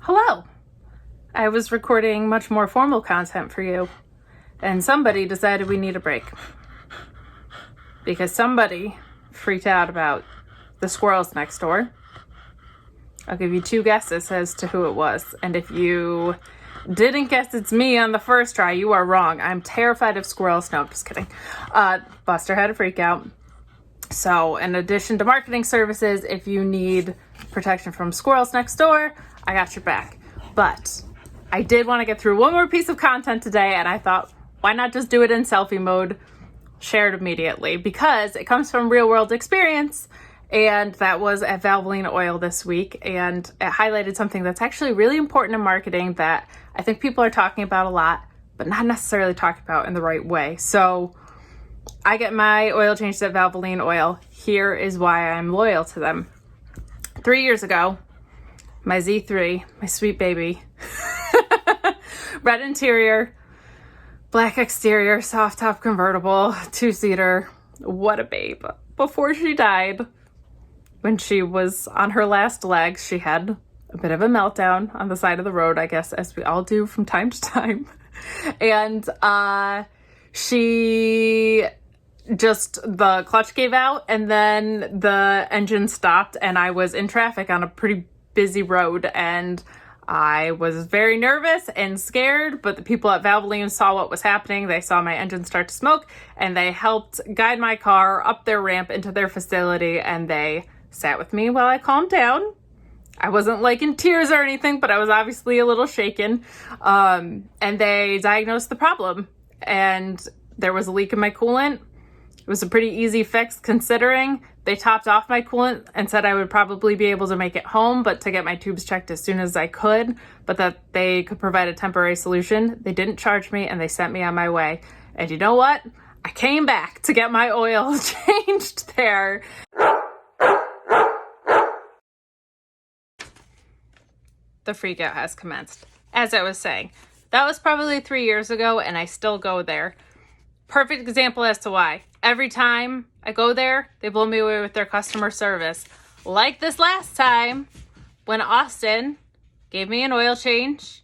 Hello. I was recording much more formal content for you, and somebody decided we need a break. Because somebody freaked out about the squirrels next door. I'll give you two guesses as to who it was, and if you didn't guess it's me on the first try, you are wrong. I'm terrified of squirrels. No, I'm just kidding. Buster had a freak out. So in addition to marketing services, if you need protection from squirrels next door, I got your back. But I did want to get through one more piece of content today, and I thought, why not just do it in selfie mode, share it immediately, because it comes from real world experience, and that was at Valvoline Oil this week, and it highlighted something that's actually really important in marketing that I think people are talking about a lot, but not necessarily talking about in the right way. So I get my oil changed at Valvoline Oil. Here is why I'm loyal to them. 3 years ago, my Z3, my sweet baby, red interior, black exterior, soft top convertible, two-seater. What a babe. Before she died, when she was on her last legs, she had a bit of a meltdown on the side of the road, I guess, as we all do from time to time. And the clutch gave out, and then the engine stopped, and I was in traffic on a pretty busy road, and I was very nervous and scared, but the people at Valvoline saw what was happening. They saw my engine start to smoke, and they helped guide my car up their ramp into their facility, and they sat with me while I calmed down. I wasn't like in tears or anything, but I was obviously a little shaken. And they diagnosed the problem, and there was a leak in my coolant. It was a pretty easy fix considering. They topped off my coolant and said I would probably be able to make it home, but to get my tubes checked as soon as I could, but that they could provide a temporary solution. They didn't charge me, and they sent me on my way. And you know what? I came back to get my oil changed there. The freak out has commenced. As I was saying, that was probably 3 years ago, and I still go there. Perfect example as to why. Every time I go there, they blow me away with their customer service. Like this last time, when Austin gave me an oil change.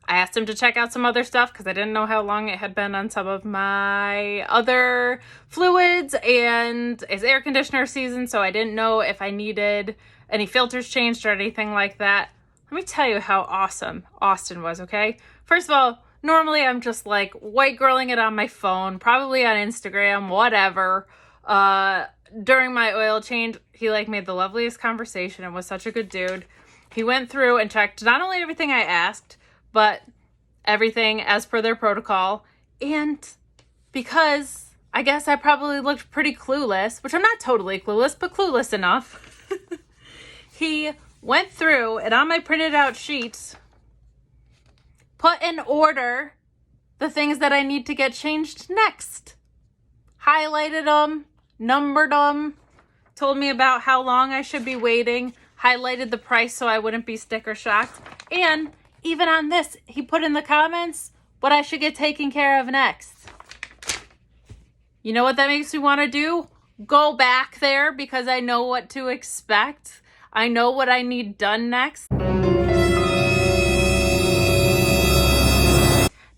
I asked him to check out some other stuff because I didn't know how long it had been on some of my other fluids, and it's air conditioner season, so I didn't know if I needed any filters changed or anything like that. Let me tell you how awesome Austin was, okay? First of all, normally I'm just like white girling it on my phone, probably on Instagram, whatever. During my oil change, he made the loveliest conversation and was such a good dude. He went through and checked not only everything I asked, but everything as per their protocol. And because I guess I probably looked pretty clueless, which I'm not totally clueless, but clueless enough, he went through and on my printed out sheets, put in order the things that I need to get changed next. Highlighted them, numbered them, told me about how long I should be waiting, highlighted the price so I wouldn't be sticker shocked. And even on this, he put in the comments what I should get taken care of next. You know what that makes me want to do? Go back there because I know what to expect. I know what I need done next.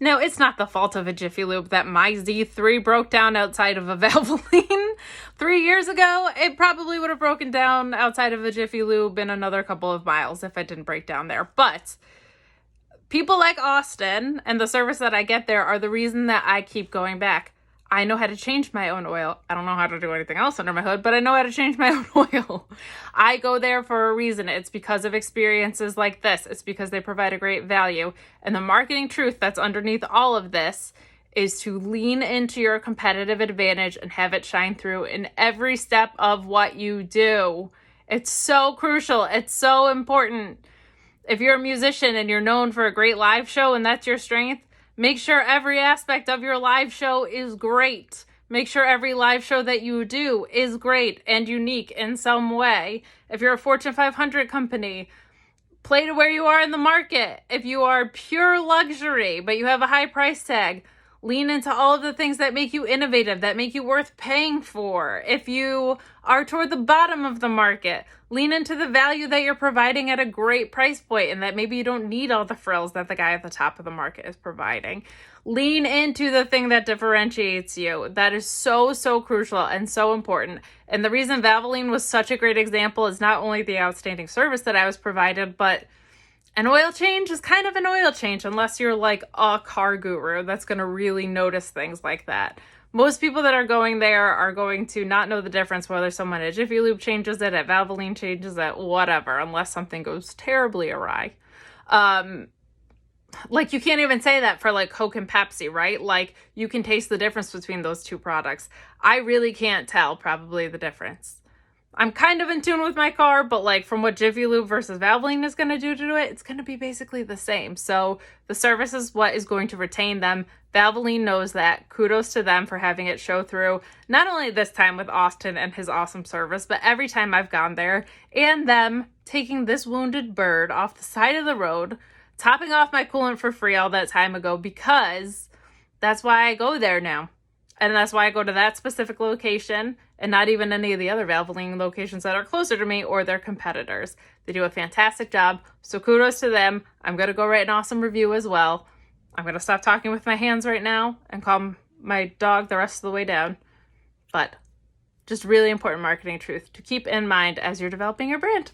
No, it's not the fault of a Jiffy Lube that my Z3 broke down outside of a Valvoline. 3 years ago, it probably would have broken down outside of a Jiffy Lube in another couple of miles if it didn't break down there. But people like Austin and the service that I get there are the reason that I keep going back. I know how to change my own oil. I don't know how to do anything else under my hood, but I know how to change my own oil. I go there for a reason. It's because of experiences like this. It's because they provide a great value. And the marketing truth that's underneath all of this is to lean into your competitive advantage and have it shine through in every step of what you do. It's so crucial. It's so important. If you're a musician and you're known for a great live show and that's your strength, make sure every aspect of your live show is great. Make sure every live show that you do is great and unique in some way. If you're a Fortune 500 company, play to where you are in the market. If you are pure luxury, but you have a high price tag, Lean into all of the things that make you innovative, that make you worth paying for. If you are toward the bottom of the market, lean into the value that you're providing at a great price point and that maybe you don't need all the frills that the guy at the top of the market is providing. Lean into the thing that differentiates you. That is so, so crucial and so important. And the reason Valvoline was such a great example is not only the outstanding service that I was provided, but an oil change is kind of an oil change unless you're like a car guru that's going to really notice things like that. Most people that are going there are going to not know the difference whether someone at Jiffy Lube changes it, at Valvoline changes it, whatever, unless something goes terribly awry. Like you can't even say that for like Coke and Pepsi, right? Like you can taste the difference between those two products. I really can't tell probably the difference. I'm kind of in tune with my car, but like from what Jiffy Lube versus Valvoline is going to do to it, it's going to be basically the same. So the service is what is going to retain them. Valvoline knows that. Kudos to them for having it show through, not only this time with Austin and his awesome service, but every time I've gone there, and them taking this wounded bird off the side of the road, topping off my coolant for free all that time ago, because that's why I go there now. And that's why I go to that specific location and not even any of the other Valvoline locations that are closer to me or their competitors. They do a fantastic job, so kudos to them. I'm going to go write an awesome review as well. I'm going to stop talking with my hands right now and calm my dog the rest of the way down. But just really important marketing truth to keep in mind as you're developing your brand.